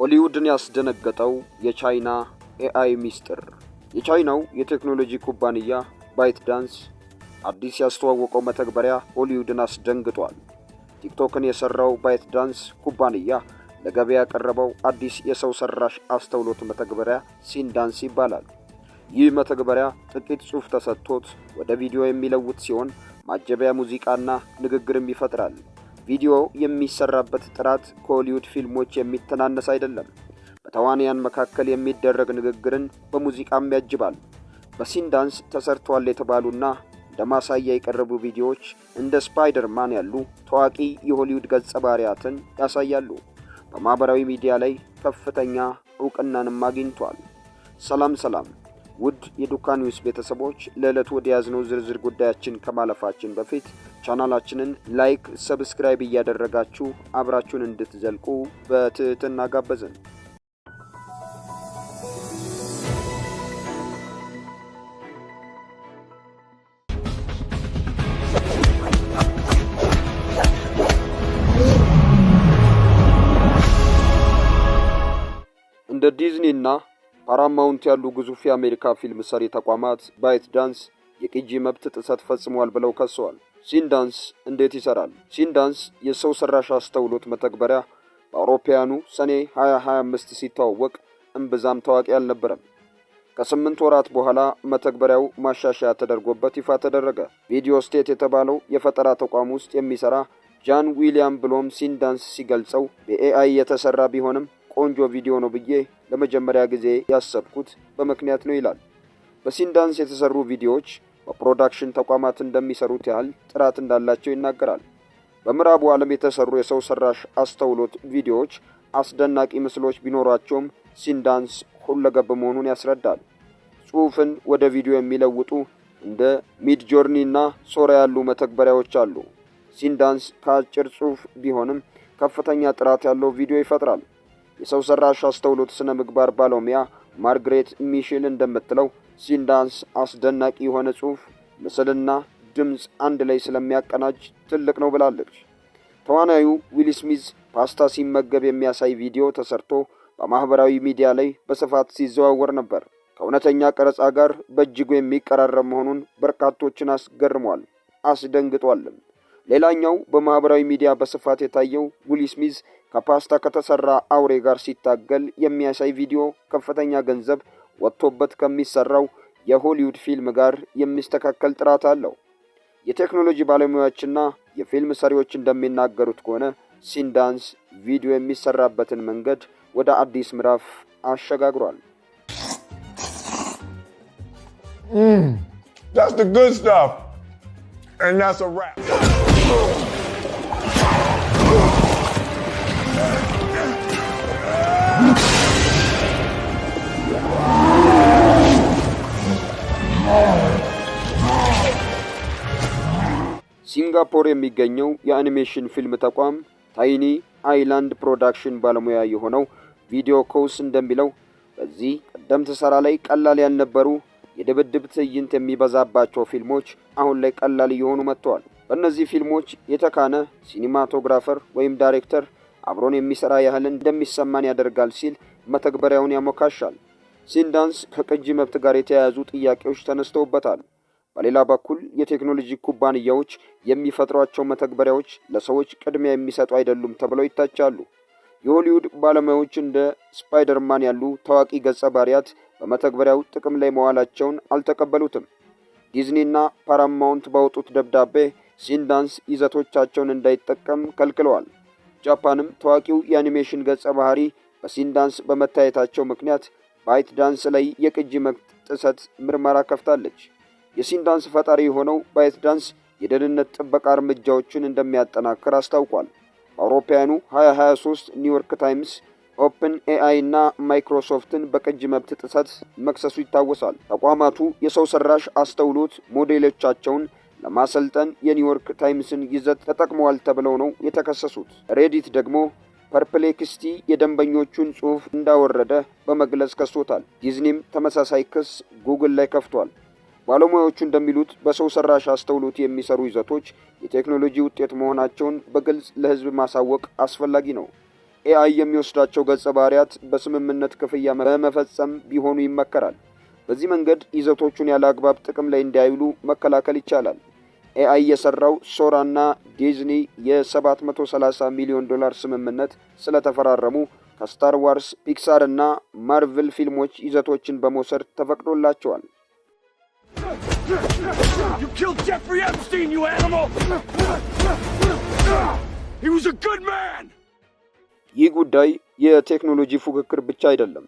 ሆሊውድን ያስደነገጠው የቻይና ኤአይ ሚስጥር። የቻይናው የቴክኖሎጂ ኩባንያ ባይትዳንስ አዲስ ያስተዋወቀው መተግበሪያ ሆሊውድን አስደንግጧል። ቲክቶክን የሰራው ባይትዳንስ ኩባንያ ለገበያ ያቀረበው አዲስ የሰው ሰራሽ አስተውሎት መተግበሪያ ሲንዳንስ ይባላል። ይህ መተግበሪያ ጥቂት ጽሑፍ ተሰጥቶት ወደ ቪዲዮ የሚለውጥ ሲሆን ማጀቢያ ሙዚቃና ንግግርም ይፈጥራል። ቪዲዮ የሚሰራበት ጥራት ከሆሊውድ ፊልሞች የሚተናነስ አይደለም። በተዋንያን መካከል የሚደረግ ንግግርን በሙዚቃም ያጅባል። በሲንዳንስ ተሰርቷል የተባሉና እንደ ማሳያ የቀረቡ ቪዲዮዎች እንደ ስፓይደርማን ያሉ ታዋቂ የሆሊውድ ገጸ ባህሪያትን ያሳያሉ። በማህበራዊ ሚዲያ ላይ ከፍተኛ ዕውቅናንም አግኝቷል። ሰላም ውድ የዱካ ኒውስ ቤተሰቦች፣ ለዕለቱ ወደ ያዝነው ዝርዝር ጉዳያችን ከማለፋችን በፊት ቻናላችንን ላይክ፣ ሰብስክራይብ እያደረጋችሁ አብራችሁን እንድትዘልቁ በትህትና ጋበዝን። እንደ ዲዝኒና ፓራማውንት ያሉ ግዙፍ የአሜሪካ ፊልም ሰሪ ተቋማት ባይትዳንስ የቅጂ መብት ጥሰት ፈጽሟል ብለው ከሰዋል። ሲንዳንስ እንዴት ይሰራል? ሲንዳንስ የሰው ሰራሽ አስተውሎት መተግበሪያ በአውሮፓውያኑ ሰኔ 2025 ሲተዋወቅ እምብዛም ታዋቂ አልነበረም። ከ8 ወራት በኋላ መተግበሪያው ማሻሻያ ተደርጎበት ይፋ ተደረገ። ቪዲዮ ስቴት የተባለው የፈጠራ ተቋም ውስጥ የሚሰራ ጃን ዊሊያም ብሎም ሲንዳንስ ሲገልጸው በኤአይ የተሰራ ቢሆንም ቆንጆ ቪዲዮ ነው ብዬ ለመጀመሪያ ጊዜ ያሰብኩት በምክንያት ነው ይላል። በሲንዳንስ የተሰሩ ቪዲዮዎች በፕሮዳክሽን ተቋማት እንደሚሰሩት ያህል ጥራት እንዳላቸው ይናገራል። በምዕራቡ ዓለም የተሰሩ የሰው ሰራሽ አስተውሎት ቪዲዮዎች አስደናቂ ምስሎች ቢኖራቸውም ሲንዳንስ ሁለገብ መሆኑን ያስረዳል። ጽሑፍን ወደ ቪዲዮ የሚለውጡ እንደ ሚድጆርኒና ሶራ ያሉ መተግበሪያዎች አሉ። ሲንዳንስ ከአጭር ጽሑፍ ቢሆንም ከፍተኛ ጥራት ያለው ቪዲዮ ይፈጥራል። የሰው ሰራሽ አስተውሎት ስነ ምግባር ባለሙያ ማርግሬት ሚሼል እንደምትለው ሲንዳንስ አስደናቂ የሆነ ጽሑፍ፣ ምስልና ድምፅ አንድ ላይ ስለሚያቀናጅ ትልቅ ነው ብላለች። ተዋናዩ ዊል ስሚዝ ፓስታ ሲመገብ የሚያሳይ ቪዲዮ ተሰርቶ በማህበራዊ ሚዲያ ላይ በስፋት ሲዘዋወር ነበር። ከእውነተኛ ቀረጻ ጋር በእጅጉ የሚቀራረብ መሆኑን በርካቶችን አስገርሟል፣ አስደንግጧልም። ሌላኛው በማህበራዊ ሚዲያ በስፋት የታየው ዊል ስሚዝ ከፓስታ ከተሰራ አውሬ ጋር ሲታገል የሚያሳይ ቪዲዮ ከፍተኛ ገንዘብ ወጥቶበት ከሚሰራው የሆሊውድ ፊልም ጋር የሚስተካከል ጥራት አለው። የቴክኖሎጂ ባለሙያዎችና የፊልም ሰሪዎች እንደሚናገሩት ከሆነ ሲንዳንስ ቪዲዮ የሚሰራበትን መንገድ ወደ አዲስ ምዕራፍ አሸጋግሯል። That's the good stuff. And that's a wrap. ሲንጋፖር የሚገኘው የአኒሜሽን ፊልም ተቋም ታይኒ አይላንድ ፕሮዳክሽን ባለሙያ የሆነው ቪዲዮ ኮውስ እንደሚለው በዚህ ቀደምት ሰራ ላይ ቀላል ያልነበሩ የድብድብ ትዕይንት የሚበዛባቸው ፊልሞች አሁን ላይ ቀላል እየሆኑ መጥተዋል። በእነዚህ ፊልሞች የተካነ ሲኒማቶግራፈር ወይም ዳይሬክተር አብሮን የሚሰራ ያህል እንደሚሰማን ያደርጋል ሲል መተግበሪያውን ያሞካሻል። ሲንዳንስ ከቅጂ መብት ጋር የተያያዙ ጥያቄዎች ተነስተውበታል። በሌላ በኩል የቴክኖሎጂ ኩባንያዎች የሚፈጥሯቸው መተግበሪያዎች ለሰዎች ቅድሚያ የሚሰጡ አይደሉም ተብለው ይታቻሉ። የሆሊውድ ባለሙያዎች እንደ ስፓይደርማን ያሉ ታዋቂ ገጸ ባህሪያት በመተግበሪያው ጥቅም ላይ መዋላቸውን አልተቀበሉትም። ዲዝኒና ፓራማውንት ባወጡት ደብዳቤ ሲንዳንስ ይዘቶቻቸውን እንዳይጠቀም ከልክለዋል። ጃፓንም ታዋቂው የአኒሜሽን ገጸ ባህሪ በሲንዳንስ በመታየታቸው ምክንያት ባይትዳንስ ላይ የቅጂ መብት ጥሰት ምርመራ ከፍታለች። የሲንዳንስ ፈጣሪ የሆነው ባይትዳንስ የደህንነት ጥበቃ እርምጃዎችን እንደሚያጠናክር አስታውቋል። በአውሮፓውያኑ 2023 ኒውዮርክ ታይምስ ኦፕን ኤአይ እና ማይክሮሶፍትን በቅጂ መብት ጥሰት መክሰሱ ይታወሳል። ተቋማቱ የሰው ሰራሽ አስተውሎት ሞዴሎቻቸውን ለማሰልጠን የኒውዮርክ ታይምስን ይዘት ተጠቅመዋል ተብለው ነው የተከሰሱት። ሬዲት ደግሞ ፐርፕሌክስቲ የደንበኞቹን ጽሑፍ እንዳወረደ በመግለጽ ከሶታል። ዲዝኒም ተመሳሳይ ክስ ጉግል ላይ ከፍቷል። ባለሙያዎቹ እንደሚሉት በሰው ሰራሽ አስተውሎት የሚሰሩ ይዘቶች የቴክኖሎጂ ውጤት መሆናቸውን በግልጽ ለሕዝብ ማሳወቅ አስፈላጊ ነው። ኤአይ የሚወስዳቸው ገጸ ባህሪያት በስምምነት ክፍያ በመፈጸም ቢሆኑ ይመከራል። በዚህ መንገድ ይዘቶቹን ያለ አግባብ ጥቅም ላይ እንዳይውሉ መከላከል ይቻላል። ኤአይ የሰራው ሶራና ዲዝኒ የ$730 ሚሊዮን ስምምነት ስለተፈራረሙ ከስታር ዋርስ፣ ፒክሳር እና ማርቨል ፊልሞች ይዘቶችን በመውሰድ ተፈቅዶላቸዋል። You killed Jeffrey Epstein, you animal! He was a good man! ይህ ጉዳይ የቴክኖሎጂ ፉክክር ብቻ አይደለም፣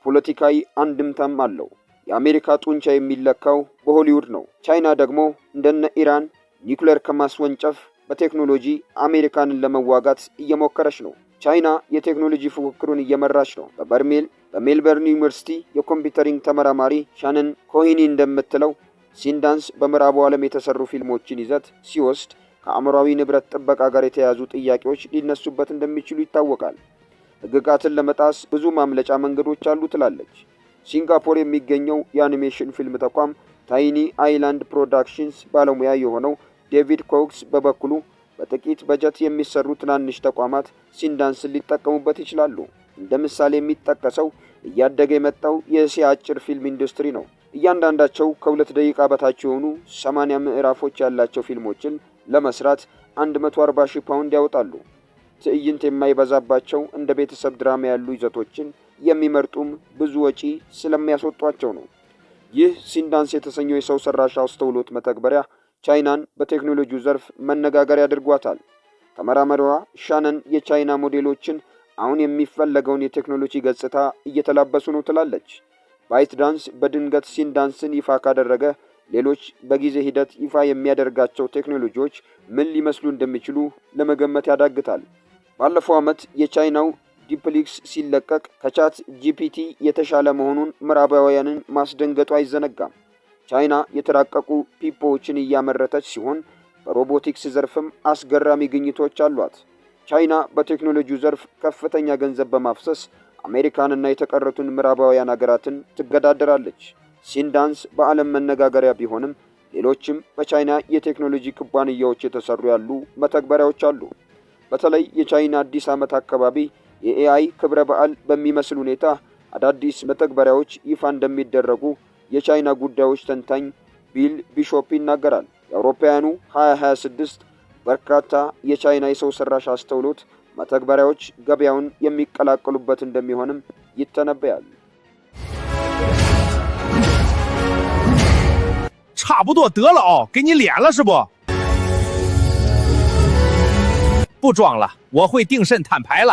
ፖለቲካዊ አንድምታም አለው። የአሜሪካ ጡንቻ የሚለካው በሆሊውድ ነው። ቻይና ደግሞ እንደነ ኢራን ኒውክሌር ከማስወንጨፍ በቴክኖሎጂ አሜሪካንን ለመዋጋት እየሞከረች ነው። ቻይና የቴክኖሎጂ ፉክክሩን እየመራች ነው። በሜልበርን ዩኒቨርሲቲ የኮምፒውተሪንግ ተመራማሪ ሻነን ኮሂኒ እንደምትለው ሲንዳንስ በምዕራቡ ዓለም የተሰሩ ፊልሞችን ይዘት ሲወስድ ከአእምሯዊ ንብረት ጥበቃ ጋር የተያያዙ ጥያቄዎች ሊነሱበት እንደሚችሉ ይታወቃል። ሕግጋትን ለመጣስ ብዙ ማምለጫ መንገዶች አሉ ትላለች። ሲንጋፖር የሚገኘው የአኒሜሽን ፊልም ተቋም ታይኒ አይላንድ ፕሮዳክሽንስ ባለሙያ የሆነው ዴቪድ ኮክስ በበኩሉ በጥቂት በጀት የሚሰሩ ትናንሽ ተቋማት ሲንዳንስን ሊጠቀሙበት ይችላሉ። እንደ ምሳሌ የሚጠቀሰው እያደገ የመጣው የእስያ አጭር ፊልም ኢንዱስትሪ ነው። እያንዳንዳቸው ከ2 ደቂቃ በታች የሆኑ 80 ምዕራፎች ያላቸው ፊልሞችን ለመስራት 140,000 ፓውንድ ያወጣሉ። ትዕይንት የማይበዛባቸው እንደ ቤተሰብ ድራማ ያሉ ይዘቶችን የሚመርጡም ብዙ ወጪ ስለሚያስወጧቸው ነው። ይህ ሲንዳንስ የተሰኘው የሰው ሰራሽ አስተውሎት መተግበሪያ ቻይናን በቴክኖሎጂው ዘርፍ መነጋገሪያ አድርጓታል። ተመራማሪዋ ሻነን የቻይና ሞዴሎችን አሁን የሚፈለገውን የቴክኖሎጂ ገጽታ እየተላበሱ ነው ትላለች። ባይት ዳንስ በድንገት ሲንዳንስን ይፋ ካደረገ ሌሎች በጊዜ ሂደት ይፋ የሚያደርጋቸው ቴክኖሎጂዎች ምን ሊመስሉ እንደሚችሉ ለመገመት ያዳግታል። ባለፈው ዓመት የቻይናው ዲፕሊክስ ሲለቀቅ ከቻት ጂፒቲ የተሻለ መሆኑን ምዕራባውያንን ማስደንገጡ አይዘነጋም። ቻይና የተራቀቁ ፒፖዎችን እያመረተች ሲሆን በሮቦቲክስ ዘርፍም አስገራሚ ግኝቶች አሏት። ቻይና በቴክኖሎጂው ዘርፍ ከፍተኛ ገንዘብ በማፍሰስ አሜሪካንና የተቀረቱን ምዕራባውያን ሀገራትን ትገዳደራለች። ሲንዳንስ በዓለም መነጋገሪያ ቢሆንም ሌሎችም በቻይና የቴክኖሎጂ ኩባንያዎች የተሰሩ ያሉ መተግበሪያዎች አሉ። በተለይ የቻይና አዲስ ዓመት አካባቢ የኤአይ ክብረ በዓል በሚመስል ሁኔታ አዳዲስ መተግበሪያዎች ይፋ እንደሚደረጉ የቻይና ጉዳዮች ተንታኝ ቢል ቢሾፕ ይናገራል። የአውሮፓውያኑ 2026 በርካታ የቻይና የሰው ሰራሽ አስተውሎት መተግበሪያዎች ገበያውን የሚቀላቀሉበት እንደሚሆንም ይተነበያል። 差不多得了哦，给你脸了是不？不装了，我会定审摊牌了。